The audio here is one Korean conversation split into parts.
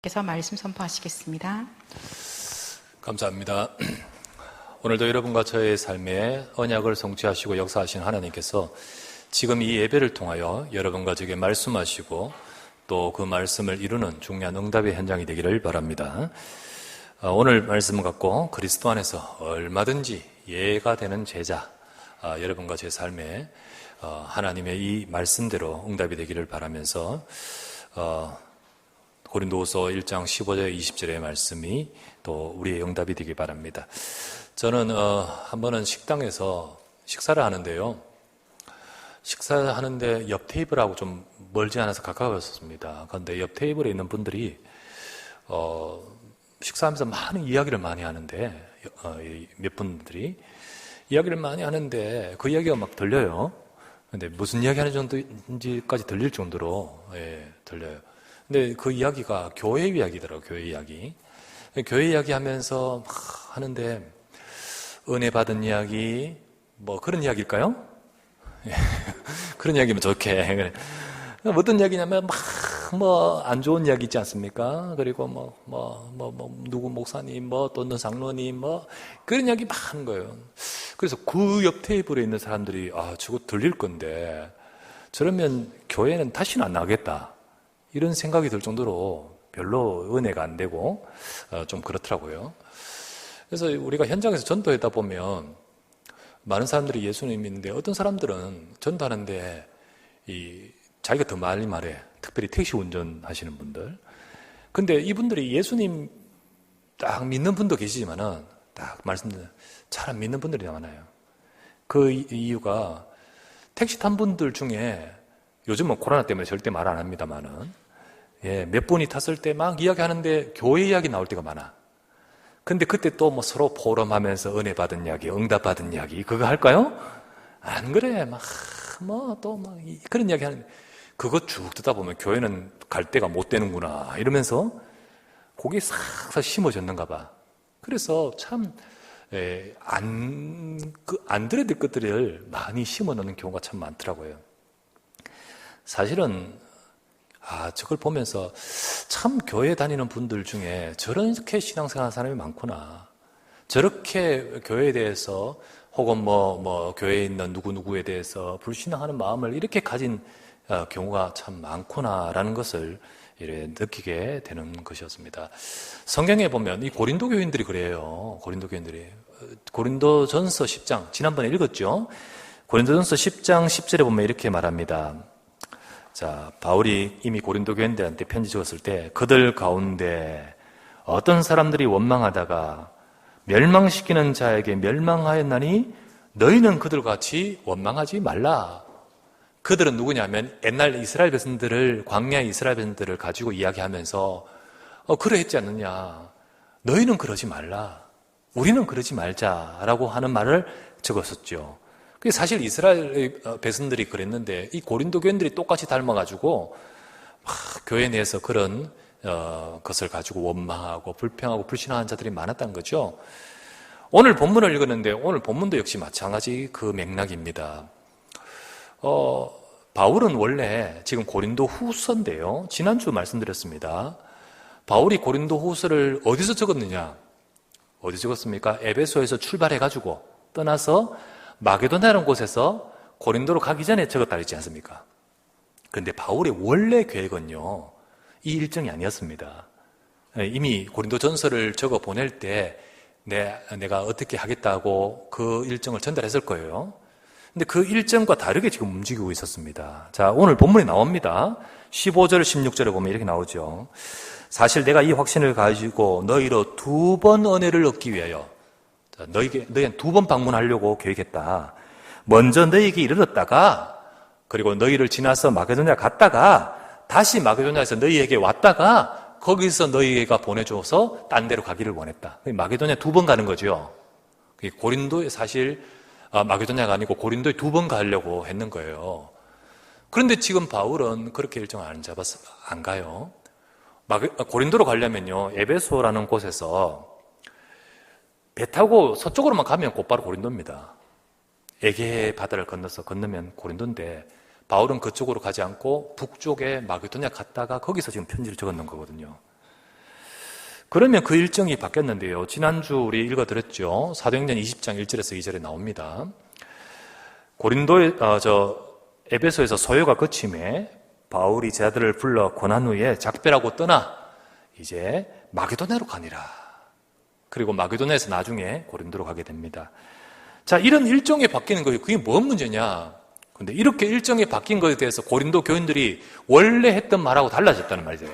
께서 말씀 선포하시겠습니다. 감사합니다. 오늘도 여러분과 저의 삶에 언약을 성취하시고 역사하신 하나님께서 지금 이 예배를 통하여 여러분과 저에게 말씀하시고 또 그 말씀을 이루는 중요한 응답의 현장이 되기를 바랍니다. 오늘 말씀을 갖고 그리스도 안에서 얼마든지 예가 되는 제자, 여러분과 제 삶에 하나님의 이 말씀대로 응답이 되기를 바라면서 고린도후서 1장 15절 20절의 말씀이 또 우리의 응답이 되기 바랍니다. 저는 한 번은 식당에서 식사를 하는데요. 식사하는데 옆 테이블하고 좀 멀지 않아서 가까웠습니다. 그런데 옆 테이블에 있는 분들이 식사하면서 많은 이야기를 많이 하는데 몇 분들이 이야기를 많이 하는데 그 이야기가 막 들려요. 근데 무슨 이야기 하는 정도인지까지 들릴 정도로 들려요. 근데 그 이야기가 교회 이야기더라고요. 교회 이야기. 교회 이야기 하면서 막 하는데 은혜 받은 이야기 뭐 그런 이야기일까요? 그런 이야기면 좋게. 어떤 이야기냐면 막 뭐 안 좋은 이야기 있지 않습니까? 그리고 누구 목사님 뭐 또는 장로님 뭐 그런 이야기 막 하는 거예요. 그래서 그 옆 테이블에 있는 사람들이 저거 들릴 건데 저러면 교회는 다시는 안 나가겠다. 이런 생각이 들 정도로 별로 은혜가 안 되고 좀 그렇더라고요. 그래서 우리가 현장에서 전도하다 보면 많은 사람들이 예수님 믿는데 어떤 사람들은 전도하는데 자기가 더 많이 말해. 특별히 택시 운전하시는 분들. 근데 이분들이 예수님 딱 믿는 분도 계시지만은 딱 말씀드린 잘 안 믿는 분들이 많아요. 그 이유가 택시 탄 분들 중에 요즘은 코로나 때문에 절대 말 안 합니다만은 몇 분이 탔을 때 막 이야기하는데 교회 이야기 나올 때가 많아. 근데 그때 또 뭐 서로 포럼하면서 은혜 받은 이야기, 응답 받은 이야기 그거 할까요? 안 그래. 그런 이야기 하는데 그거 쭉 듣다 보면 교회는 갈 데가 못 되는구나 이러면서 거기에 싹 심어졌는가 봐. 그래서 참 안 들어야 될 것들을 많이 심어 놓는 경우가 참 많더라고요. 사실은 저걸 보면서 참 교회 다니는 분들 중에 저렇게 신앙생활하는 사람이 많구나. 저렇게 교회에 대해서 혹은 교회에 있는 누구누구에 대해서 불신앙하는 마음을 이렇게 가진 경우가 참 많구나라는 것을 느끼게 되는 것이었습니다. 성경에 보면 이 고린도 교인들이 그래요. 고린도 교인들이. 고린도전서 10장 지난번에 읽었죠. 고린도전서 10장 10절에 보면 이렇게 말합니다. 자, 바울이 이미 고린도 교인들한테 편지 적었을 때 그들 가운데 어떤 사람들이 원망하다가 멸망시키는 자에게 멸망하였나니 너희는 그들과 같이 원망하지 말라. 그들은 누구냐면 옛날 이스라엘 백성들을 광야의 이스라엘 백성들을 가지고 이야기하면서 그러했지 않느냐. 너희는 그러지 말라. 우리는 그러지 말자라고 하는 말을 적었었죠. 사실 이스라엘 백성들이 그랬는데 이 고린도 교인들이 똑같이 닮아가지고 교회 내에서 그런 것을 가지고 원망하고 불평하고 불신하는 자들이 많았다는 거죠. 오늘 본문을 읽었는데 오늘 본문도 역시 마찬가지 그 맥락입니다. 바울은 원래 지금 고린도 후서인데요. 지난주 말씀드렸습니다. 바울이 고린도 후서를 어디서 적었느냐? 어디 적었습니까? 에베소에서 출발해가지고 떠나서 마게도냐라는 곳에서 고린도로 가기 전에 적었다 그랬지 않습니까? 그런데 바울의 원래 계획은요, 이 일정이 아니었습니다. 이미 고린도 전서를 적어 보낼 때 내가 어떻게 하겠다고 그 일정을 전달했을 거예요. 근데 그 일정과 다르게 지금 움직이고 있었습니다. 자, 오늘 본문에 나옵니다. 15절, 16절에 보면 이렇게 나오죠. 사실 내가 이 확신을 가지고 너희로 2번 은혜를 얻기 위하여 너희한테 2번 방문하려고 계획했다. 먼저 너희에게 이르렀다가 그리고 너희를 지나서 마게도냐 갔다가 다시 마게도냐에서 너희에게 왔다가 거기서 너희가 보내줘서 딴 데로 가기를 원했다. 마게도냐 2번 가는 거죠. 고린도에 사실 마게도냐가 아니고 고린도에 2번 가려고 했는 거예요. 그런데 지금 바울은 그렇게 일정을 안 잡아서 안 가요. 고린도로 가려면요, 에베소라는 곳에서 배 타고 서쪽으로만 가면 곧바로 고린도입니다. 에게 바다를 건너면 고린도인데 바울은 그쪽으로 가지 않고 북쪽에 마게도냐 갔다가 거기서 지금 편지를 적었는 거거든요. 그러면 그 일정이 바뀌었는데요. 지난주 우리 읽어드렸죠. 사도행전 20장 1절에서 2절에 나옵니다. 에베소에서 소요가 그침에 바울이 제자들을 불러 권한 후에 작별하고 떠나 이제 마게도냐로 가니라. 그리고 마게도냐에서 나중에 고린도로 가게 됩니다. 자, 이런 일정이 바뀌는 거예요. 그게 뭔 문제냐? 근데 이렇게 일정이 바뀐 것에 대해서 고린도 교인들이 원래 했던 말하고 달라졌다는 말이에요.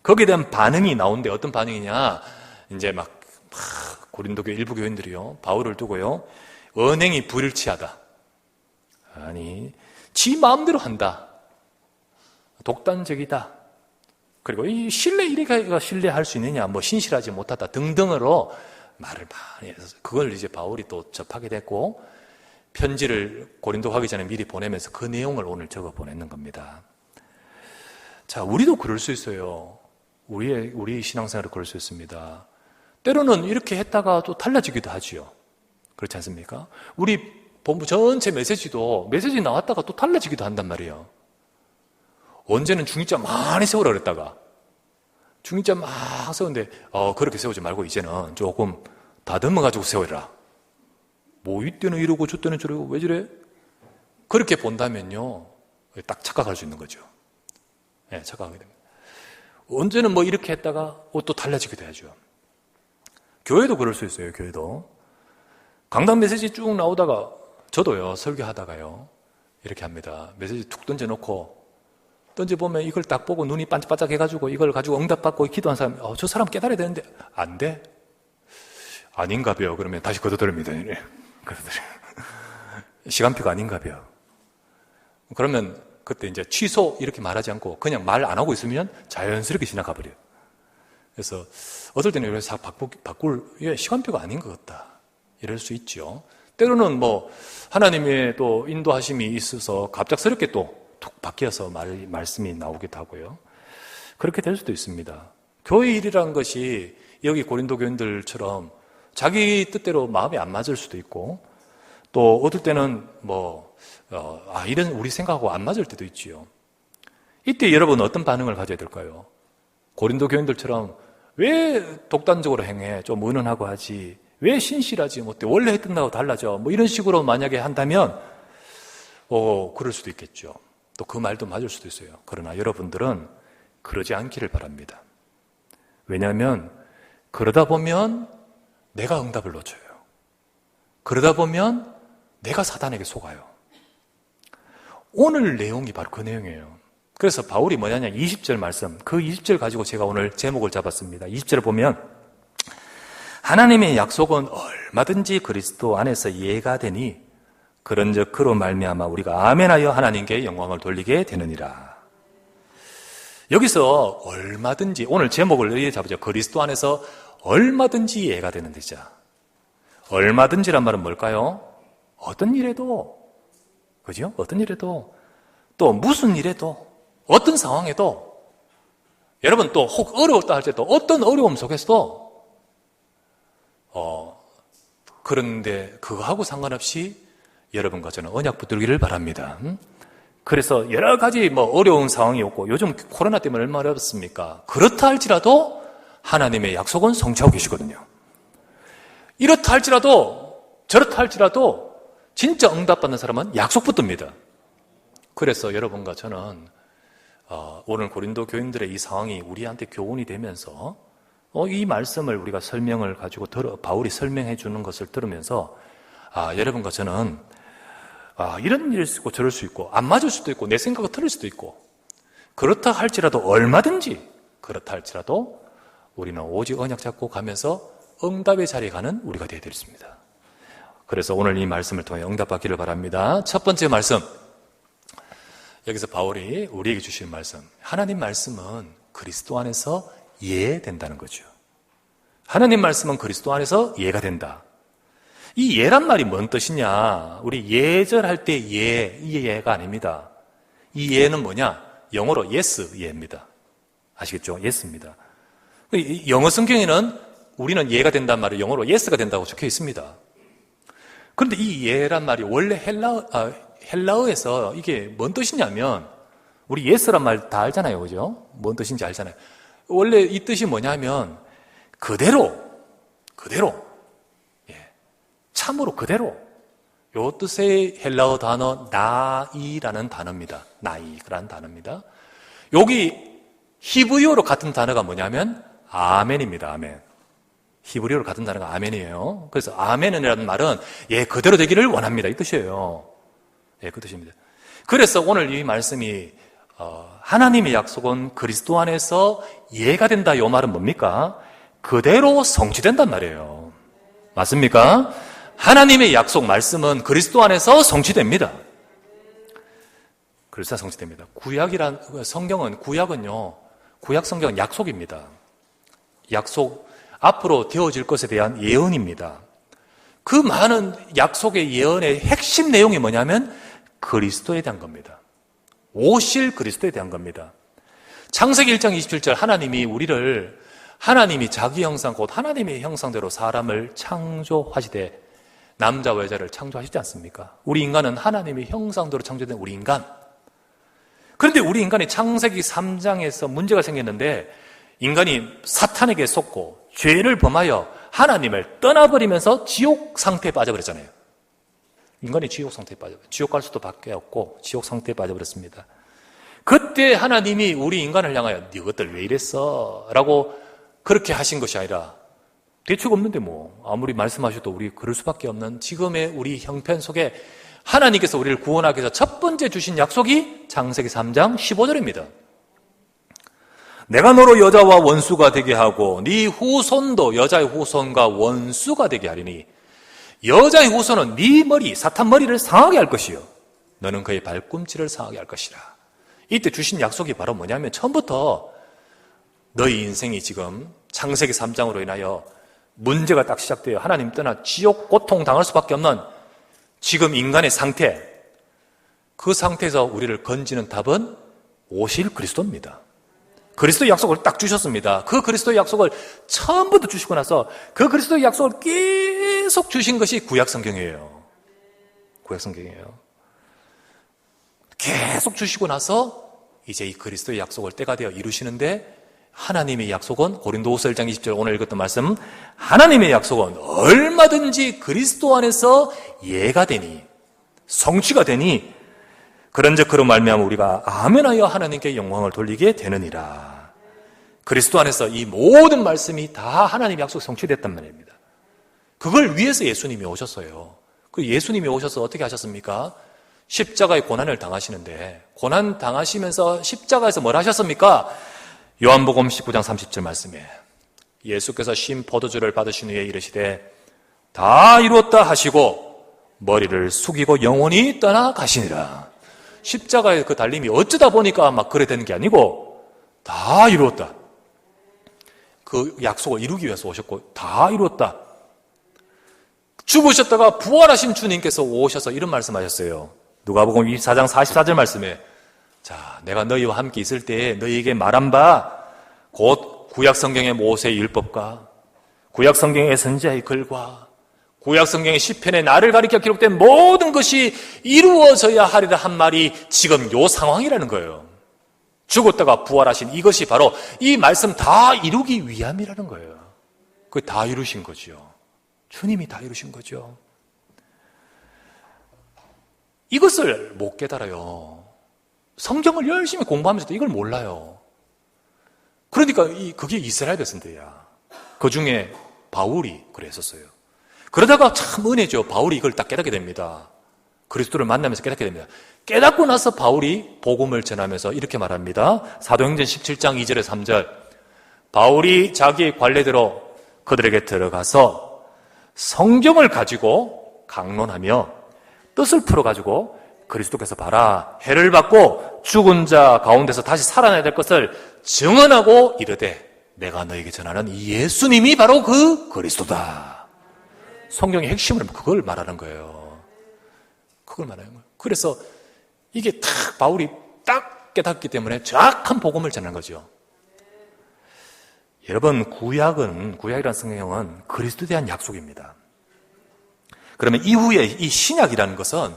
거기에 대한 반응이 나오는데 어떤 반응이냐? 이제 막 고린도 교 일부 교인들이요. 바울을 두고요. 언행이 불일치하다. 아니, 지 마음대로 한다. 독단적이다. 그리고 이 이래가 신뢰할 수 있느냐, 뭐 신실하지 못하다 등등으로 말을 많이 해서 그걸 이제 바울이 또 접하게 됐고 편지를 고린도 가기 전에 미리 보내면서 그 내용을 오늘 적어 보냈는 겁니다. 자, 우리도 그럴 수 있어요. 우리 신앙생활도 그럴 수 있습니다. 때로는 이렇게 했다가 또 달라지기도 하지요. 그렇지 않습니까? 우리 본부 전체 메시지 나왔다가 또 달라지기도 한단 말이에요. 언제는 중립자 많이 세우라 그랬다가 중립자 막 세우는데 그렇게 세우지 말고 이제는 조금 다듬어가지고 세우라. 뭐 이때는 이러고 저때는 저러고 왜 저래? 그렇게 본다면요 딱 착각할 수 있는 거죠. 네, 착각하게 됩니다. 언제는 뭐 이렇게 했다가 또 달라지기도 하죠. 교회도 그럴 수 있어요. 교회도 강단 메시지 쭉 나오다가 저도요 설교하다가요 이렇게 합니다. 메시지 툭 던져놓고 던져보면 이걸 딱 보고 눈이 반짝반짝 해가지고 이걸 가지고 응답받고 기도한 사람이 저 사람 깨달아야 되는데 안 돼? 아닌가 봐요. 그러면 다시 걷어들입니다. 시간표가 아닌가 봐요. 그러면 그때 이제 취소 이렇게 말하지 않고 그냥 말 안 하고 있으면 자연스럽게 지나가 버려요. 그래서 어떨 때는 이래서 바꿀 시간표가 아닌 것 같다. 이럴 수 있죠. 때로는 뭐 하나님의 또 인도하심이 있어서 갑작스럽게 또 툭 바뀌어서 말씀이 나오기도 하고요. 그렇게 될 수도 있습니다. 교회 일이라는 것이 여기 고린도 교인들처럼 자기 뜻대로 마음이 안 맞을 수도 있고 또 어떨 때는 이런 우리 생각하고 안 맞을 때도 있지요. 이때 여러분은 어떤 반응을 가져야 될까요? 고린도 교인들처럼 왜 독단적으로 행해? 좀 은은하고 하지. 왜 신실하지 못해? 원래 했던 거하고 달라져. 뭐 이런 식으로 만약에 한다면 그럴 수도 있겠죠. 또 그 말도 맞을 수도 있어요. 그러나 여러분들은 그러지 않기를 바랍니다. 왜냐하면 그러다 보면 내가 응답을 놓쳐요. 그러다 보면 내가 사단에게 속아요. 오늘 내용이 바로 그 내용이에요. 그래서 바울이 뭐냐냐 20절 말씀, 그 20절 가지고 제가 오늘 제목을 잡았습니다. 20절을 보면 하나님의 약속은 얼마든지 그리스도 안에서 이해가 되니 그런즉 그로 말미암아 우리가 아멘하여 하나님께 영광을 돌리게 되느니라. 여기서 얼마든지 오늘 제목을 이렇게 잡으죠. 그리스도 안에서 얼마든지 이해가 되는 데죠. 얼마든지란 말은 뭘까요? 어떤 일에도, 그죠? 어떤 일에도, 또 무슨 일에도, 어떤 상황에도, 여러분 또 혹 어려웠다 할 때도 어떤 어려움 속에서도 그런데 그거하고 상관없이 여러분과 저는 언약 붙들기를 바랍니다. 그래서 여러 가지 어려운 상황이 없고 요즘 코로나 때문에 얼마나 어렵습니까? 그렇다 할지라도 하나님의 약속은 성취하고 계시거든요. 이렇다 할지라도 저렇다 할지라도 진짜 응답받는 사람은 약속 붙듭니다. 그래서 여러분과 저는 오늘 고린도 교인들의 이 상황이 우리한테 교훈이 되면서 이 말씀을 우리가 설명을 가지고 바울이 설명해 주는 것을 들으면서 여러분과 저는 이런 일일 수 있고 저럴 수 있고 안 맞을 수도 있고 내 생각이 틀릴 수도 있고 그렇다 할지라도 얼마든지 그렇다 할지라도 우리는 오직 언약 잡고 가면서 응답의 자리에 가는 우리가 되어야 되겠습니다. 그래서 오늘 이 말씀을 통해 응답받기를 바랍니다. 첫 번째 말씀, 여기서 바울이 우리에게 주시는 말씀, 하나님 말씀은 그리스도 안에서 이해된다는 거죠. 하나님 말씀은 그리스도 안에서 이해가 된다. 이 예란 말이 뭔 뜻이냐? 우리 예절할 때 이 예가 아닙니다. 이 예는 뭐냐? 영어로 yes 예입니다. 아시겠죠? yes입니다. 영어 성경에는 우리는 예가 된다는 말이 영어로 yes가 된다고 적혀 있습니다. 그런데 이 예란 말이 원래 헬라어에서 이게 뭔 뜻이냐면 우리 yes란 말 다 알잖아요. 그죠? 뭔 뜻인지 알잖아요. 원래 이 뜻이 뭐냐면 그대로, 참으로 그대로. 요 뜻의 헬라어 단어 나이라는 단어입니다. 나이라는 단어입니다. 여기 히브리어로 같은 단어가 뭐냐면 아멘입니다. 아멘. 히브리어로 같은 단어가 아멘이에요. 그래서 아멘이라는 말은 그대로 되기를 원합니다. 이 뜻이에요. 그 뜻입니다. 그래서 오늘 이 말씀이 하나님의 약속은 그리스도 안에서 예가 된다. 이 말은 뭡니까? 그대로 성취된단 말이에요. 맞습니까? 하나님의 약속 말씀은 그리스도 안에서 성취됩니다. 그리스도 안에서 성취됩니다. 구약은요, 구약 성경은 약속입니다. 약속, 앞으로 되어질 것에 대한 예언입니다. 그 많은 약속의 예언의 핵심 내용이 뭐냐면 그리스도에 대한 겁니다. 오실 그리스도에 대한 겁니다. 창세기 1장 27절 하나님이 자기 형상 곧 하나님의 형상대로 사람을 창조하시되 남자와 여자를 창조하시지 않습니까? 우리 인간은 하나님의 형상대로 창조된 우리 인간. 그런데 우리 인간이 창세기 3장에서 문제가 생겼는데 인간이 사탄에게 속고 죄를 범하여 하나님을 떠나버리면서 지옥 상태에 빠져버렸잖아요. 인간이 지옥 상태에 빠져버렸어요. 지옥 갈 수도 밖에 없고 지옥 상태에 빠져버렸습니다. 그때 하나님이 우리 인간을 향하여 네 것들 왜 이랬어? 라고 그렇게 하신 것이 아니라 대책 없는데 아무리 말씀하셔도 우리 그럴 수밖에 없는 지금의 우리 형편 속에 하나님께서 우리를 구원하기 위해서 첫 번째 주신 약속이 창세기 3장 15절입니다. 내가 너로 여자와 원수가 되게 하고 네 후손도 여자의 후손과 원수가 되게 하리니 여자의 후손은 네 머리, 사탄 머리를 상하게 할 것이요 너는 그의 발꿈치를 상하게 할 것이라. 이때 주신 약속이 바로 뭐냐면 처음부터 너희 인생이 지금 창세기 3장으로 인하여 문제가 딱 시작돼요. 하나님 떠나 지옥 고통 당할 수밖에 없는 지금 인간의 상태, 그 상태에서 우리를 건지는 답은 오실 그리스도입니다. 그리스도의 약속을 딱 주셨습니다. 그 그리스도의 약속을 처음부터 주시고 나서 그 그리스도의 약속을 계속 주신 것이 구약성경이에요. 구약성경이에요. 계속 주시고 나서 이제 이 그리스도의 약속을 때가 되어 이루시는데 하나님의 약속은 고린도후서 1장 20절 오늘 읽었던 말씀 하나님의 약속은 얼마든지 그리스도 안에서 예가 되니 성취가 되니 그런즉 그로 말미암아 우리가 아멘하여 하나님께 영광을 돌리게 되느니라. 그리스도 안에서 이 모든 말씀이 다 하나님의 약속 성취됐단 말입니다. 그걸 위해서 예수님이 오셨어요. 그 예수님이 오셔서 어떻게 하셨습니까? 십자가의 고난을 당하시는데 고난 당하시면서 십자가에서 뭘 하셨습니까? 요한복음 19장 30절 말씀에 예수께서 신 포도주를 받으신 후에 이르시되 다 이루었다 하시고 머리를 숙이고 영원히 떠나가시니라. 십자가의 그 달림이 어쩌다 보니까 막 그래 되는 게 아니고 다 이루었다. 그 약속을 이루기 위해서 오셨고 다 이루었다. 죽으셨다가 부활하신 주님께서 오셔서 이런 말씀하셨어요. 누가복음 24장 44절 말씀에 자, 내가 너희와 함께 있을 때에 너희에게 말한 바 곧 구약성경의 모세의 율법과 구약성경의 선지자의 글과 구약성경의 시편에 나를 가리켜 기록된 모든 것이 이루어져야 하리라 한 말이 지금 요 상황이라는 거예요. 죽었다가 부활하신 이것이 바로 이 말씀 다 이루기 위함이라는 거예요. 그걸 다 이루신 거죠. 주님이 다 이루신 거죠. 이것을 못 깨달아요. 성경을 열심히 공부하면서도 이걸 몰라요. 그러니까 그게 이스라엘 백성들이야. 그 중에 바울이 그랬었어요. 그러다가 참 은혜죠. 바울이 이걸 딱 깨닫게 됩니다. 그리스도를 만나면서 깨닫게 됩니다. 깨닫고 나서 바울이 복음을 전하면서 이렇게 말합니다. 사도행전 17장 2절에 3절 바울이 자기의 관례대로 그들에게 들어가서 성경을 가지고 강론하며 뜻을 풀어가지고 그리스도께서 봐라 해를 받고 죽은 자 가운데서 다시 살아나야 될 것을 증언하고 이르되 내가 너에게 전하는 이 예수님이 바로 그 그리스도다. 성경의 핵심은 그걸 말하는 거예요. 그걸 말하는 거예요. 그래서 이게 딱 바울이 딱 깨닫기 때문에 정확한 복음을 전하는 거죠. 여러분 구약이라는 성경은 그리스도에 대한 약속입니다. 그러면 이후에 이 신약이라는 것은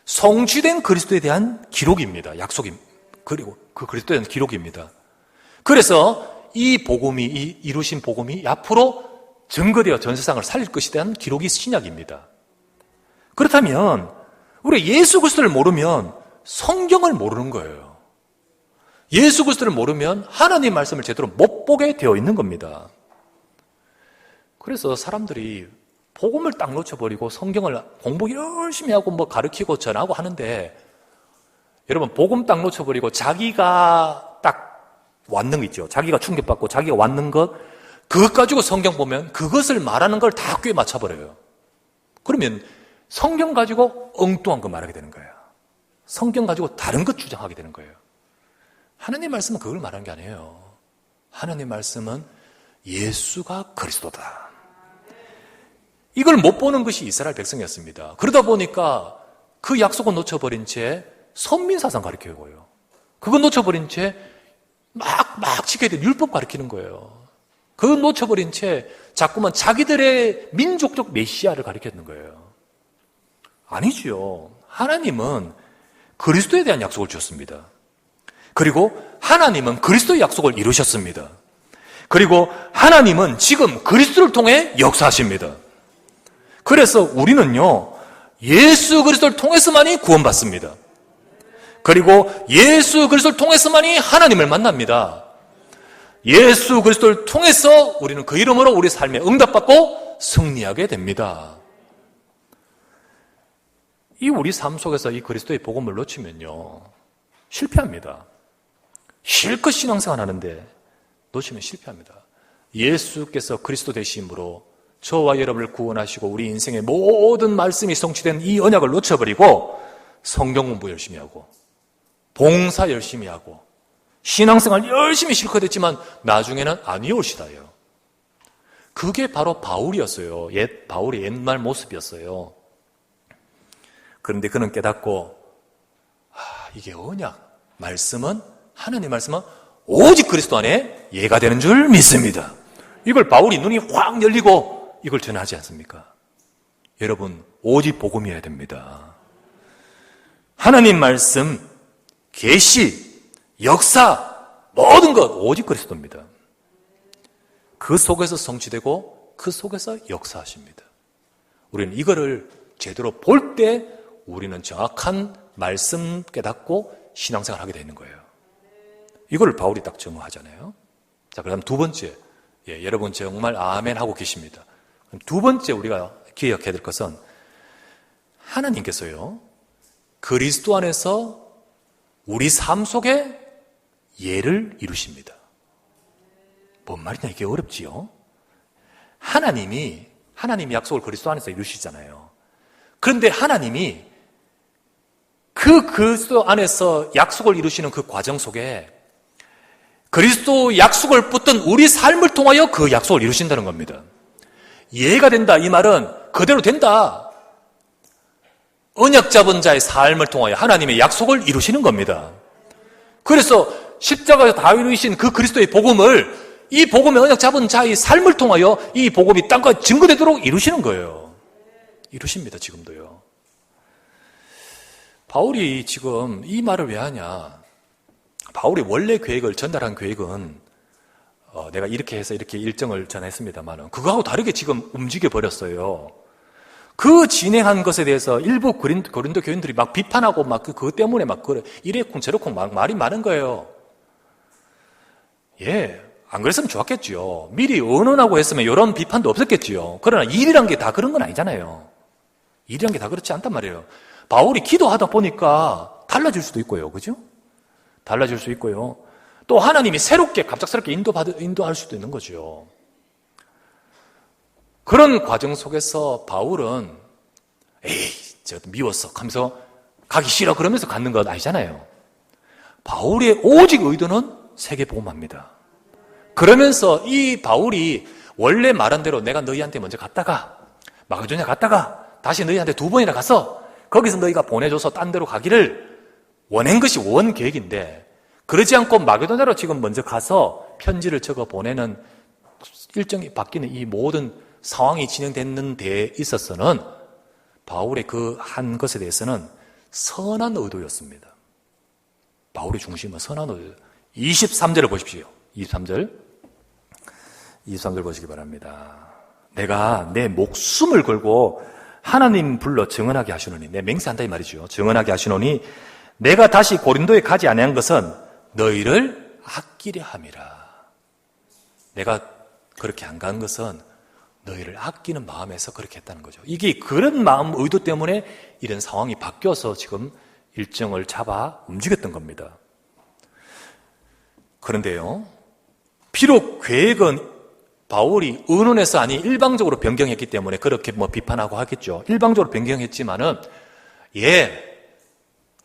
성취된 그리스도에 대한 기록입니다. 약속입니다. 그리고 그 그리스도에 대한 기록입니다. 그래서 이 복음이, 이 이루신 복음이 앞으로 증거되어 전 세상을 살릴 것에 대한 기록이 신약입니다. 그렇다면 우리 예수 그리스도를 모르면 성경을 모르는 거예요. 예수 그리스도를 모르면 하나님의 말씀을 제대로 못 보게 되어 있는 겁니다. 그래서 사람들이 복음을 딱 놓쳐버리고 성경을 공부 열심히 하고 뭐 가르치고 전하고 하는데, 여러분 복음 딱 놓쳐버리고 자기가 딱 왔는 거 있죠. 자기가 충격받고 자기가 왔는 것, 그것 가지고 성경 보면 그것을 말하는 걸 다 꽤 맞춰버려요. 그러면 성경 가지고 엉뚱한 거 말하게 되는 거예요. 성경 가지고 다른 것 주장하게 되는 거예요. 하나님 말씀은 그걸 말하는 게 아니에요. 하나님 말씀은 예수가 그리스도다. 이걸 못 보는 것이 이스라엘 백성이었습니다. 그러다 보니까 그 약속을 놓쳐버린 채 선민사상 가르쳐요. 그거 놓쳐버린 채 막 지켜야 될 율법 가르치는 거예요. 그거 놓쳐버린 채 자꾸만 자기들의 민족적 메시아를 가르치는 거예요. 아니지요. 하나님은 그리스도에 대한 약속을 주셨습니다. 그리고 하나님은 그리스도의 약속을 이루셨습니다. 그리고 하나님은 지금 그리스도를 통해 역사하십니다. 그래서 우리는요, 예수 그리스도를 통해서만이 구원받습니다. 그리고 예수 그리스도를 통해서만이 하나님을 만납니다. 예수 그리스도를 통해서 우리는 그 이름으로 우리 삶에 응답받고 승리하게 됩니다. 이 우리 삶 속에서 이 그리스도의 복음을 놓치면요, 실패합니다. 실컷 신앙생활 하는데 놓치면 실패합니다. 예수께서 그리스도 되심으로 저와 여러분을 구원하시고 우리 인생의 모든 말씀이 성취된 이 언약을 놓쳐버리고 성경 공부 열심히 하고 봉사 열심히 하고 신앙생활 열심히 실컷 했지만 나중에는 아니올시다요. 그게 바로 바울이었어요. 바울의 옛날 모습이었어요. 그런데 그는 깨닫고, 이게 언약, 말씀은, 하나님의 말씀은 오직 그리스도 안에 예가 되는 줄 믿습니다. 이걸 바울이 눈이 확 열리고 이걸 전하지 않습니까? 여러분, 오직 복음이어야 됩니다. 하나님 말씀, 계시, 역사, 모든 것 오직 그리스도입니다. 그 속에서 성취되고 그 속에서 역사하십니다. 우리는 이거를 제대로 볼 때 우리는 정확한 말씀 깨닫고 신앙생활 하게 되는 거예요. 이걸 바울이 딱 정하잖아요. 자, 그다음 두 번째, 여러분 정말 아멘 하고 계십니다. 두 번째 우리가 기억해야 될 것은 하나님께서요, 그리스도 안에서 우리 삶 속에 예를 이루십니다. 뭔 말이냐, 이게 어렵지요? 하나님이 약속을 그리스도 안에서 이루시잖아요. 그런데 하나님이 그 그리스도 안에서 약속을 이루시는 그 과정 속에 그리스도 약속을 붙든 우리 삶을 통하여 그 약속을 이루신다는 겁니다. 이해가 된다, 이 말은 그대로 된다. 언약 잡은 자의 삶을 통하여 하나님의 약속을 이루시는 겁니다. 그래서 십자가에서 다 이루신 그 그리스도의 복음을, 이 복음의 언약 잡은 자의 삶을 통하여 이 복음이 땅까지 증거되도록 이루시는 거예요. 이루십니다, 지금도요. 바울이 지금 이 말을 왜 하냐? 바울이 원래 계획을 전달한 계획은 내가 이렇게 해서 이렇게 일정을 전했습니다만 그거하고 다르게 지금 움직여 버렸어요. 그 진행한 것에 대해서 일부 고린도 교인들이 막 비판하고 막 그것 때문에 막 이래쿵 저래쿵 막 말이 많은 거예요. 안 그랬으면 좋았겠지요. 미리 언언하고 했으면 이런 비판도 없었겠지요. 그러나 일이란 게 다 그런 건 아니잖아요. 일이란 게 다 그렇지 않단 말이에요. 바울이 기도하다 보니까 달라질 수도 있고요. 그죠? 달라질 수 있고요. 또 하나님이 새롭게 갑작스럽게 인도할 수도 있는 거죠. 그런 과정 속에서 바울은 저 미웠어 하면서 가기 싫어 그러면서 갖는 건 아니잖아요. 바울의 오직 의도는 세계복음화입니다. 그러면서 이 바울이 원래 말한 대로 내가 너희한테 먼저 갔다가 마게도냐 갔다가 다시 너희한테 2번이나 가서 거기서 너희가 보내줘서 딴 데로 가기를 원한 것이 원 계획인데, 그러지 않고 마게도냐로 지금 먼저 가서 편지를 적어 보내는 일정이 바뀌는 이 모든 상황이 진행되는 데에 있어서는 바울의 그 한 것에 대해서는 선한 의도였습니다. 바울의 중심은 선한 의도. 23절을 보십시오. 23절. 이수한글 보시기 바랍니다. 내가 내 목숨을 걸고 하나님 불러 증언하게 하시노니, 내 맹세한다 이 말이죠. 증언하게 하시노니 내가 다시 고린도에 가지 아니한 것은 너희를 아끼려 함이라. 내가 그렇게 안 간 것은 너희를 아끼는 마음에서 그렇게 했다는 거죠. 이게 그런 마음 의도 때문에 이런 상황이 바뀌어서 지금 일정을 잡아 움직였던 겁니다. 그런데요, 비록 계획은 바울이 의논해서 아니 일방적으로 변경했기 때문에 그렇게 비판하고 하겠죠. 일방적으로 변경했지만은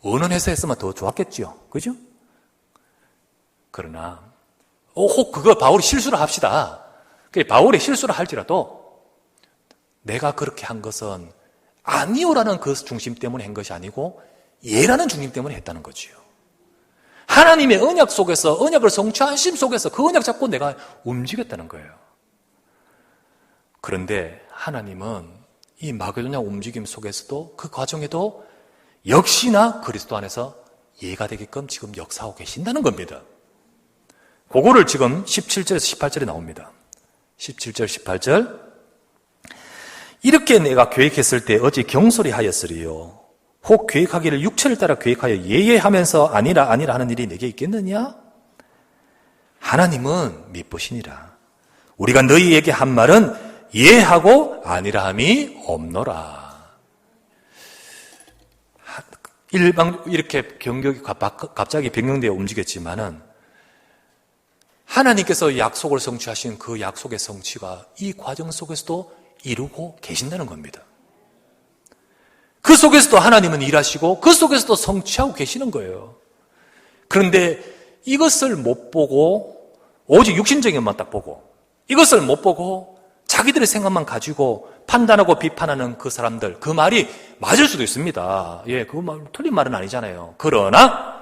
의논해서 했으면 더 좋았겠죠. 그죠? 그러나 혹 그거 바울이 실수를 합시다. 바울이 실수를 할지라도 내가 그렇게 한 것은 아니오라는 그 중심 때문에 한 것이 아니고 예라는 중심 때문에 했다는 거지요. 하나님의 언약 속에서, 언약을 성취한 심 속에서 그 언약 잡고 내가 움직였다는 거예요. 그런데 하나님은 이 마게도냐 움직임 속에서도 그 과정에도 역시나 그리스도 안에서 예가 되게끔 지금 역사하고 계신다는 겁니다. 그거를 지금 17절에서 18절에 나옵니다. 17절, 18절. 이렇게 내가 계획했을 때 어찌 경솔히 하였으리요. 혹 계획하기를 육체를 따라 계획하여 예예하면서 아니라 하는 일이 내게 있겠느냐? 하나님은 미쁘시니라. 우리가 너희에게 한 말은 예하고 아니라 함이 없노라. 이렇게 경격이 갑자기 변경되어 움직였지만은 하나님께서 약속을 성취하신 그 약속의 성취가 이 과정 속에서도 이루고 계신다는 겁니다. 그 속에서도 하나님은 일하시고 그 속에서도 성취하고 계시는 거예요. 그런데 이것을 못 보고 오직 육신적인 것만 딱 보고 이것을 못 보고 자기들의 생각만 가지고 판단하고 비판하는 그 사람들, 그 말이 맞을 수도 있습니다. 그거 틀린 말은 아니잖아요. 그러나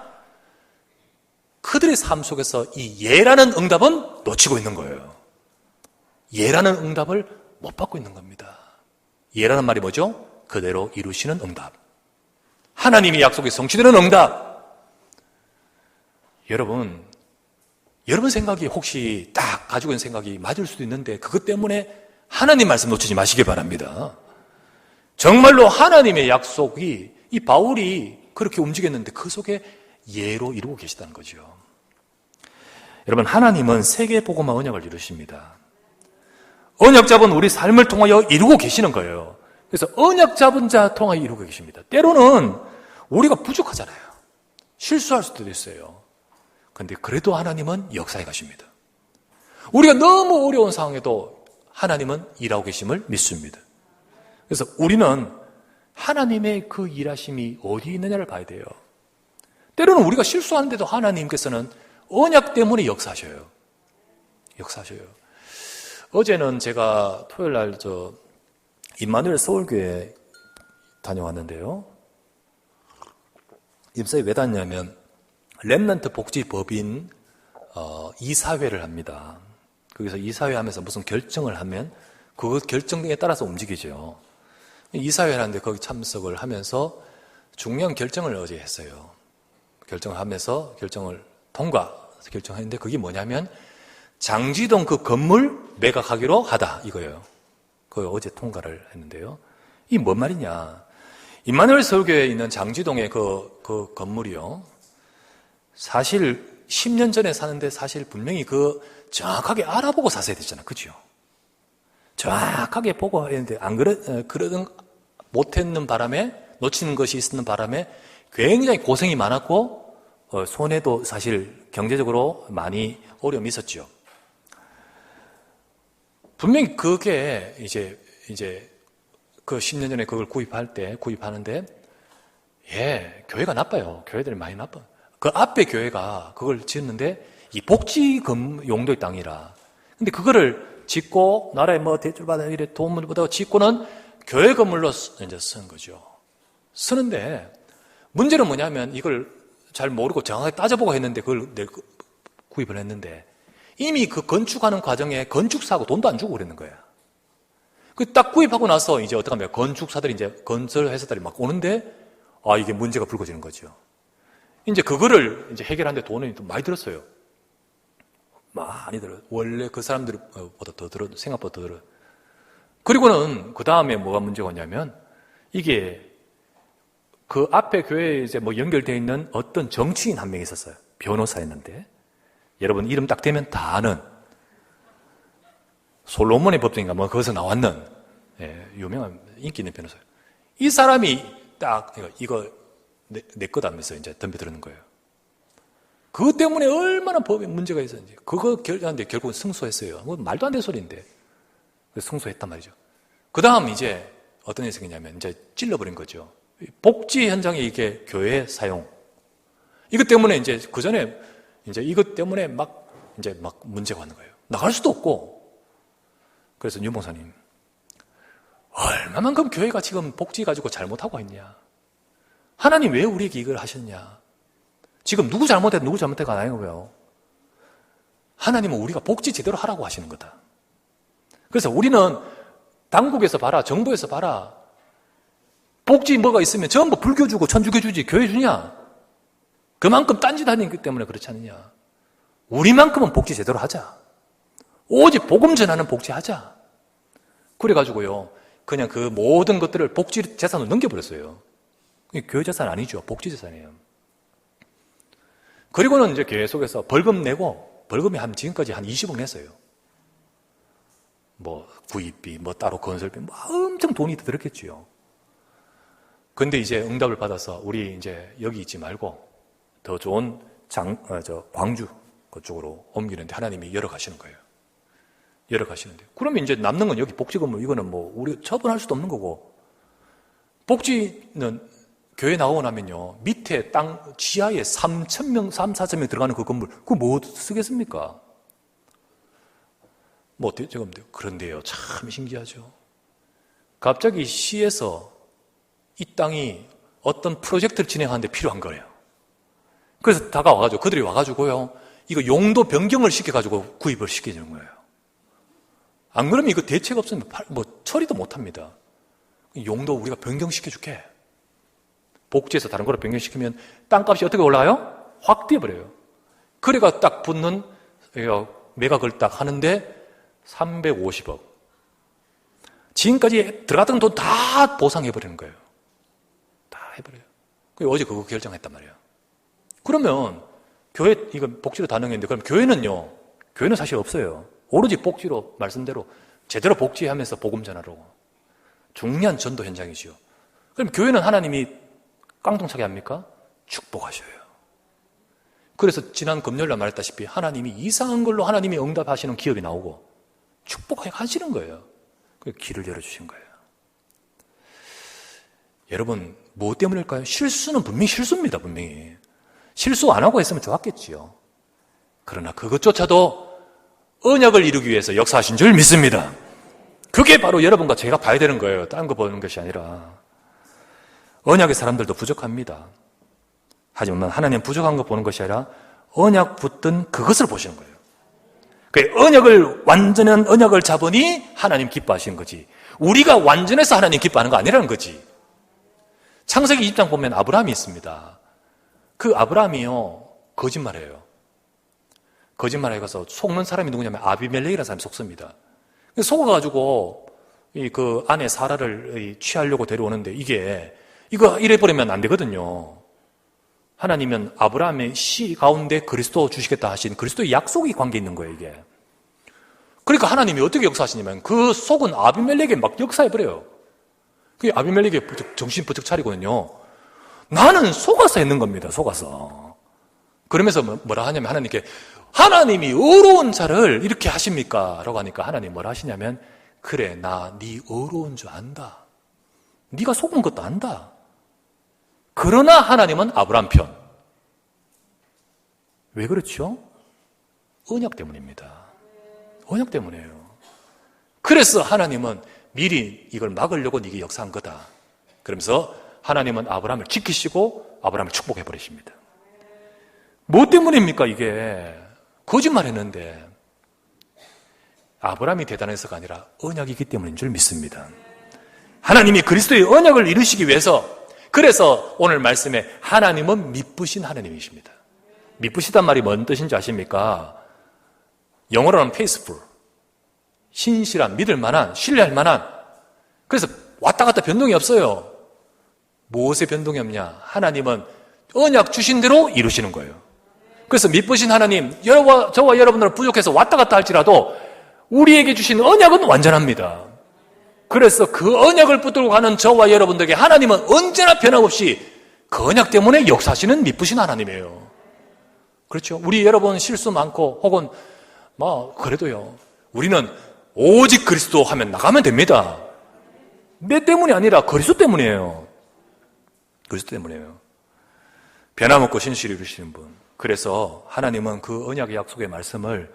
그들의 삶 속에서 이 예라는 응답은 놓치고 있는 거예요. 예라는 응답을 못 받고 있는 겁니다. 예라는 말이 뭐죠? 그대로 이루시는 응답. 하나님이 약속이 성취되는 응답. 여러분 생각이 혹시 딱 가지고 있는 생각이 맞을 수도 있는데 그것 때문에 하나님 말씀 놓치지 마시기 바랍니다. 정말로 하나님의 약속이 이 바울이 그렇게 움직였는데 그 속에 예로 이루고 계시다는 거죠. 여러분, 하나님은 세계복음화 언약을 이루십니다. 언약 잡은 우리 삶을 통하여 이루고 계시는 거예요. 그래서 언약 잡은 자 통하여 이루고 계십니다. 때로는 우리가 부족하잖아요. 실수할 수도 있어요. 그런데 그래도 하나님은 역사해 가십니다. 우리가 너무 어려운 상황에도 하나님은 일하고 계심을 믿습니다. 그래서 우리는 하나님의 그 일하심이 어디 있느냐를 봐야 돼요. 때로는 우리가 실수하는데도 하나님께서는 언약 때문에 역사하셔요. 어제는 제가 토요일 날 임마누엘 서울교회 다녀왔는데요. 임사에 왜 다녔냐면 렘넌트 복지법인 이사회를 합니다. 거기서 이사회 하면서 무슨 결정을 하면 그 결정에 따라서 움직이죠. 이사회를 하는데 거기 참석을 하면서 중요한 결정을 어제 했어요. 결정을 하면서 결정했는데 그게 뭐냐면 장지동 그 건물 매각하기로 하다 이거예요. 그걸 어제 통과를 했는데요. 이 뭔 말이냐? 임마누엘 서울교회에 있는 장지동의 그 건물이요. 사실 10년 전에 사는데 사실 분명히 정확하게 알아보고 샀어야 됐잖아. 그죠? 정확하게 보고 했는데 그러든 못했는 바람에 놓치는 것이 있었는 바람에 굉장히 고생이 많았고 손해도 사실 경제적으로 많이 어려움이 있었죠. 분명히 그게 이제 그 10년 전에 그걸 구입하는데 교회가 나빠요. 교회들이 많이 나빠. 그 앞에 교회가 그걸 지었는데 이 복지금 용도의 땅이라. 근데 그거를 짓고 나라에 대출받아 이래 도움을 받아 짓고는 교회 건물로 이제 쓰는 거죠. 쓰는데 문제는 뭐냐면 이걸 잘 모르고 정확하게 따져보고 했는데 그걸 구입을 했는데 이미 그 건축하는 과정에 건축사하고 돈도 안 주고 그랬는 거야. 그 딱 구입하고 나서 이제 어떻게 하면 건축사들이 이제 건설회사들이 막 오는데 이게 문제가 불거지는 거죠. 이제 그거를 이제 해결하는데 돈이 좀 많이 들었어요. 많이 들어요. 원래 그 사람들보다 더 들어요. 생각보다 더 들어요. 그리고는 그 다음에 뭐가 문제가 왔냐면 이게 그 앞에 교회에 이제 뭐 연결되어 있는 어떤 정치인 한 명이 있었어요. 변호사였는데 여러분 이름 딱 대면 다 아는 솔로몬의 법정인가 뭐 거기서 나왔는 유명한 인기 있는 변호사예요. 이 사람이 딱 이거 내 거다면서 이제 덤벼드는 거예요. 그것 때문에 얼마나 법에 문제가 있었는지 그거 결정하는데 결국은 승소했어요. 뭐 말도 안 되는 소리인데 승소했단 말이죠. 그 다음 이제 어떤 일이 생기냐면 이제 찔러버린 거죠. 복지 현장에 이게 교회 사용. 이것 때문에 이제 그 전에 이제 이것 때문에 막 문제가 왔는 거예요. 나갈 수도 없고. 그래서 윤 목사님, 얼마만큼 교회가 지금 복지 가지고 잘못하고 있냐? 하나님 왜 우리에게 이걸 하셨냐? 지금 누구 잘못해 누구 잘못해가 아니고요. 하나님은 우리가 복지 제대로 하라고 하시는 거다. 그래서 우리는 당국에서 봐라, 정부에서 봐라. 복지 뭐가 있으면 전부 불교 주고 천주교 주지 교회 주냐? 그만큼 딴짓하기 때문에 그렇지 않느냐? 우리만큼은 복지 제대로 하자. 오직 복음 전하는 복지 하자. 그래가지고요, 그냥 그 모든 것들을 복지 재산으로 넘겨버렸어요. 교회 재산 아니죠. 복지 재산이에요. 그리고는 이제 계속해서 벌금 내고, 벌금이 지금까지 한 20억 냈어요. 뭐, 구입비, 뭐 따로 건설비, 뭐 엄청 돈이 들었겠지요. 근데 이제 응답을 받아서 우리 이제 여기 있지 말고 더 좋은 광주 그쪽으로 옮기는데 하나님이 열어가시는 거예요. 열어가시는데. 그러면 이제 남는 건 여기 복지금은 이거는 뭐 우리 처분할 수도 없는 거고. 복지는 교회 나오고 나면요. 밑에 땅 지하에 3,000명, 4,000명 들어가는 그 건물 그거 뭐 쓰겠습니까? 뭐 어때요? 그런데요. 참 신기하죠. 갑자기 시에서 이 땅이 어떤 프로젝트를 진행하는데 필요한 거예요. 그래서 다가와가지고 그들이 와가지고요. 이거 용도 변경을 시켜가지고 구입을 시켜주는 거예요. 안 그러면 이거 대책 없으면 뭐 처리도 못합니다. 용도 우리가 변경시켜줄게. 복지에서 다른 거로 변경시키면 땅값이 어떻게 올라가요? 확 뛰어버려요. 그래가 딱 붙는 매각을 딱 하는데 350억. 지금까지 들어갔던 돈 다 보상해버리는 거예요. 다 해버려요. 어제 그거 결정했단 말이에요. 그러면 교회 이거 복지로 단행했는데 그럼 교회는 사실 없어요. 오로지 복지로 말씀대로 제대로 복지하면서 복음 전하라고. 중요한 전도 현장이지요. 그럼 교회는 하나님이 깡통차게 합니까? 축복하셔요. 그래서 지난 금요일날 말했다시피 하나님이 이상한 걸로 하나님이 응답하시는 기업이 나오고 축복하시는 거예요. 그 길을 열어주신 거예요. 여러분 뭐 때문일까요? 실수는 분명히 실수입니다. 분명히. 실수 안 하고 했으면 좋았겠지요. 그러나 그것조차도 언약을 이루기 위해서 역사하신 줄 믿습니다. 그게 바로 여러분과 제가 봐야 되는 거예요. 다른 거 보는 것이 아니라. 언약의 사람들도 부족합니다. 하지만 하나님 부족한 거 보는 것이 아니라 언약 붙든 그것을 보시는 거예요. 그 완전한 언약을 잡으니 하나님 기뻐하시는 거지. 우리가 완전해서 하나님 기뻐하는 거 아니라는 거지. 창세기 20장 보면 아브라함이 있습니다. 그 아브라함이요 거짓말해요. 거짓말해서 속는 사람이 누구냐면 아비멜렉이라는 사람이 속습니다. 속아가지고 그 아내 사라를 취하려고 데려오는데 이거 이래버리면 안 되거든요. 하나님은 아브라함의 시 가운데 그리스도 주시겠다 하신 그리스도의 약속이 관계 있는 거예요, 이게. 그러니까 하나님이 어떻게 역사하시냐면 그 속은 아비멜렉에 막 역사해버려요. 그게 아비멜렉이 정신 번쩍 차리거든요. 나는 속아서 했는 겁니다, 속아서. 그러면서 뭐라 하냐면 하나님이 의로운 자를 이렇게 하십니까? 라고 하니까 하나님 뭐라 하시냐면 그래, 나 네 의로운 줄 안다. 네가 속은 것도 안다. 그러나 하나님은 아브라함 편. 왜 그렇죠? 언약 때문입니다. 언약 때문이에요. 그래서 하나님은 미리 이걸 막으려고 네게 역사한 거다. 그러면서 하나님은 아브라함을 지키시고 아브라함을 축복해 버리십니다. 뭐 때문입니까 이게? 거짓말 했는데 아브라함이 대단해서가 아니라 언약이기 때문인 줄 믿습니다. 하나님이 그리스도의 언약을 이루시기 위해서 그래서 오늘 말씀에 하나님은 미쁘신 하나님이십니다. 미쁘시단 말이 뭔 뜻인지 아십니까? 영어로는 faithful. 신실한, 믿을 만한, 신뢰할 만한. 그래서 왔다 갔다 변동이 없어요. 무엇에 변동이 없냐? 하나님은 언약 주신 대로 이루시는 거예요. 그래서 믿으신 하나님, 저와 여러분들은 부족해서 왔다 갔다 할지라도 우리에게 주신 언약은 완전합니다. 그래서 그 언약을 붙들고 가는 저와 여러분들에게 하나님은 언제나 변함없이 그 언약 때문에 역사하시는 믿으신 하나님이에요. 그렇죠? 우리 여러분 실수 많고 혹은 그래도요. 우리는 오직 그리스도 하면 나가면 됩니다. 내 때문이 아니라 그리스도 때문이에요. 그리스도 때문이에요. 변함없고 신실히 이루시는 분. 그래서 하나님은 그 언약의 약속의 말씀을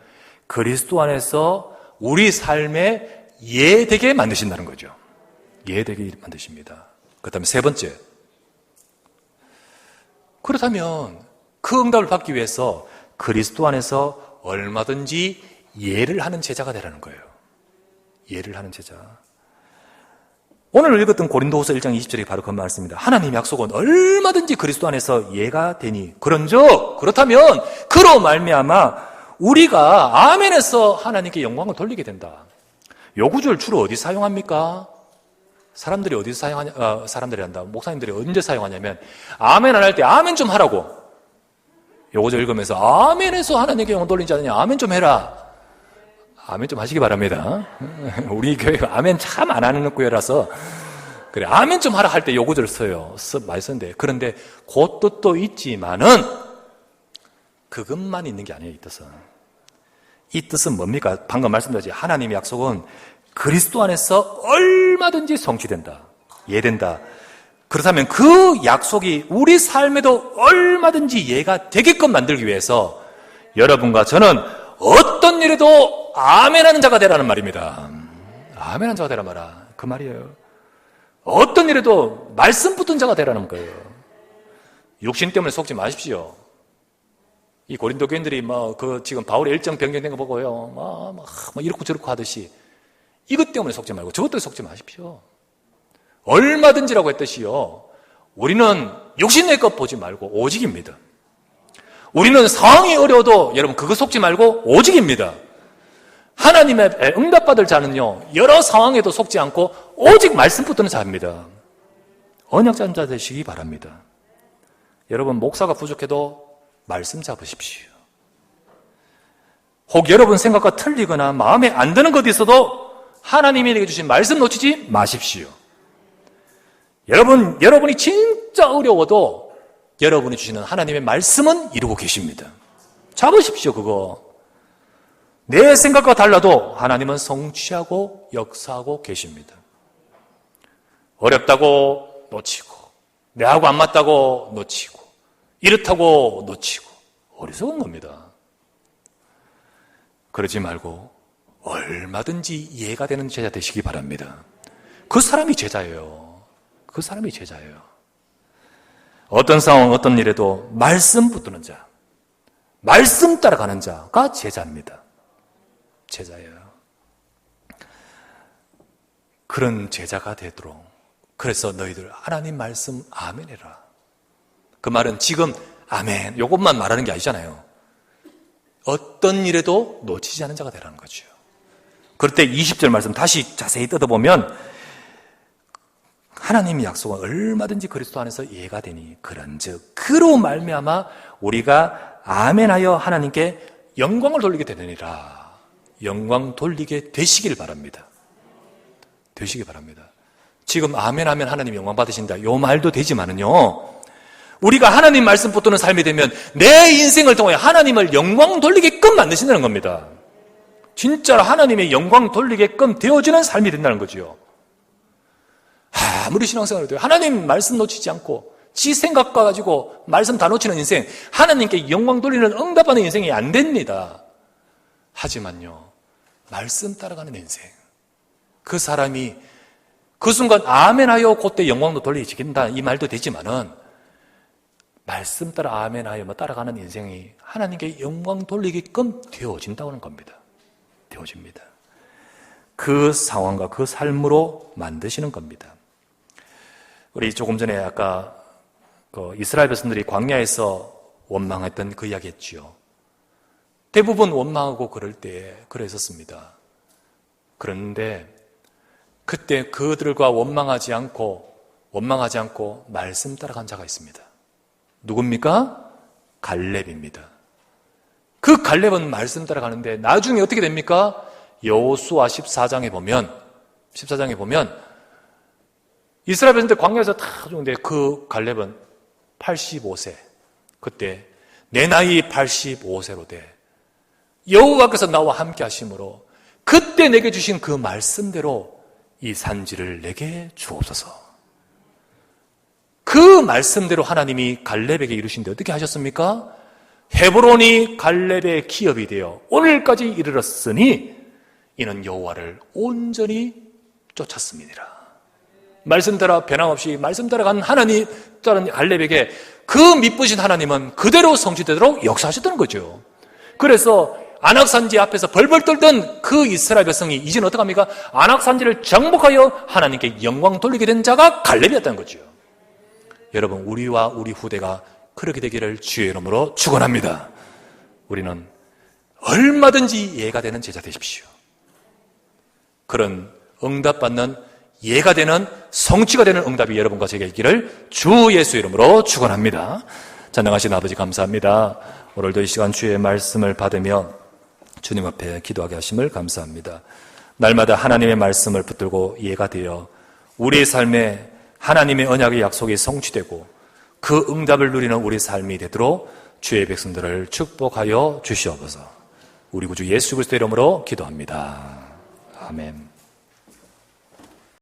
그리스도 안에서 우리 삶에 예되게 만드신다는 거죠. 예되게 만드십니다. 그 다음에 세 번째. 그렇다면 그 응답을 받기 위해서 그리스도 안에서 얼마든지 예를 하는 제자가 되라는 거예요. 예를 하는 제자. 오늘 읽었던 고린도후서 1장 20절이 바로 그 말씀입니다. 하나님의 약속은 얼마든지 그리스도 안에서 예가 되니 그런즉 그렇다면 그로 말미암아 우리가 아멘에서 하나님께 영광을 돌리게 된다. 요 구절 주로 어디 사용합니까? 사람들이 어디서 사용하냐? 사람들이 한다. 목사님들이 언제 사용하냐면 아멘 안 할 때 아멘 좀 하라고. 요 구절 읽으면서 아멘에서 하나님께 영광 돌리지 않느냐? 아멘 좀 해라. 아멘 좀 하시기 바랍니다. 우리 교회가 아멘 참 안 하는 교회라서 그래 아멘 좀 하라 할 때 요 구절 써요. 많이 쓰는데 그런데 그 뜻도 있지만은 그것만 있는 게 아니에요. 이 뜻은. 이 뜻은 뭡니까? 방금 말씀드렸지. 하나님의 약속은 그리스도 안에서 얼마든지 성취된다. 예된다. 그렇다면 그 약속이 우리 삶에도 얼마든지 예가 되게끔 만들기 위해서 여러분과 저는 어떤 일에도 아멘하는 자가 되라는 말입니다. 아멘하는 자가 되라 말아. 그 말이에요. 어떤 일에도 말씀 붙은 자가 되라는 거예요. 육신 때문에 속지 마십시오. 이 고린도 교인들이 지금 바울의 일정 변경된 거 보고요. 이렇고 저렇고 하듯이 이것 때문에 속지 말고 저것 때문에 속지 마십시오. 얼마든지라고 했듯이요. 우리는 육신의 것 보지 말고 오직입니다. 우리는 상황이 어려워도 여러분 그거 속지 말고 오직입니다. 하나님의 응답받을 자는요. 여러 상황에도 속지 않고 오직 말씀 붙드는 자입니다. 언약자 되시기 바랍니다. 여러분 목사가 부족해도 말씀 잡으십시오. 혹 여러분 생각과 틀리거나 마음에 안 드는 것이 있어도 하나님이 내게 주신 말씀 놓치지 마십시오. 여러분이 진짜 어려워도 여러분이 주시는 하나님의 말씀은 이루고 계십니다. 잡으십시오, 그거. 내 생각과 달라도 하나님은 성취하고 역사하고 계십니다. 어렵다고 놓치고, 내하고 안 맞다고 놓치고, 이렇다고 놓치고, 어리석은 겁니다. 그러지 말고 얼마든지 이해가 되는 제자 되시기 바랍니다. 그 사람이 제자예요. 그 사람이 제자예요. 어떤 상황, 어떤 일에도 말씀 붙드는 자, 말씀 따라가는 자가 제자입니다. 제자예요. 그런 제자가 되도록 그래서 너희들 하나님 말씀 아멘 해라. 그 말은 지금 아멘 요것만 말하는 게 아니잖아요. 어떤 일에도 놓치지 않은 자가 되라는 거죠. 그럴 때 20절 말씀 다시 자세히 뜯어보면 하나님의 약속은 얼마든지 그리스도 안에서 이해가 되니 그런즉 그로 말미암아 우리가 아멘하여 하나님께 영광을 돌리게 되느니라. 영광 돌리게 되시길 바랍니다. 되시기 바랍니다. 지금 아멘하면 하나님 영광 받으신다. 요 말도 되지만은요. 우리가 하나님 말씀 붙드는 삶이 되면 내 인생을 통해 하나님을 영광 돌리게끔 만드신다는 겁니다. 진짜로 하나님의 영광 돌리게끔 되어지는 삶이 된다는 거죠. 아무리 신앙생활을 해도 하나님 말씀 놓치지 않고 지 생각 가지고 말씀 다 놓치는 인생, 하나님께 영광 돌리는 응답하는 인생이 안 됩니다. 하지만요, 말씀 따라가는 인생, 그 사람이 그 순간 아멘하여 그때 영광도 돌리시긴다 이 말도 되지만은 말씀 따라 아멘하여 따라가는 인생이 하나님께 영광 돌리게끔 되어진다는 겁니다. 되어집니다. 그 상황과 그 삶으로 만드시는 겁니다. 우리 조금 전에 아까 이스라엘 백성들이 광야에서 원망했던 그 이야기 했지요. 대부분 원망하고 그럴 때에 그랬었습니다. 그런데 그때 그들과 원망하지 않고 말씀 따라간 자가 있습니다. 누굽니까? 갈렙입니다. 그 갈렙은 말씀 따라가는데 나중에 어떻게 됩니까? 여호수아 14장에 보면 이스라엘 백성들 광야에서 다 죽는데 그 갈렙은 85세. 그때 내 나이 85세로 돼. 여호와께서 나와 함께 하심으로 그때 내게 주신 그 말씀대로 이 산지를 내게 주옵소서. 그 말씀대로 하나님이 갈렙에게 이루신데 어떻게 하셨습니까? 헤브론이 갈렙의 기업이 되어 오늘까지 이르렀으니 이는 여호와를 온전히 쫓았습니다. 말씀 따라 변함없이 말씀 따라간 하나님 따른 갈렙에게 그 미쁘신 하나님은 그대로 성취되도록 역사하셨다는 거죠. 그래서 안악산지 앞에서 벌벌 떨던 그 이스라엘 백성이 이제는 어떡합니까? 안악산지를 정복하여 하나님께 영광 돌리게 된 자가 갈렙이었다는 거죠. 여러분, 우리와 우리 후대가 그렇게 되기를 주의 이름으로 축원합니다. 우리는 얼마든지 예가 되는 제자 되십시오. 그런 응답받는 예가 되는 성취가 되는 응답이 여러분과 제게 있기를 주 예수 이름으로 축원합니다. 전능하신 아버지 감사합니다. 오늘도 이 시간 주의 말씀을 받으며 주님 앞에 기도하게 하심을 감사합니다. 날마다 하나님의 말씀을 붙들고 예가 되어 우리의 삶에 하나님의 언약의 약속이 성취되고 그 응답을 누리는 우리 삶이 되도록 주의 백성들을 축복하여 주시옵소서. 우리 구주 예수 그리스도의 이름으로 기도합니다. 아멘.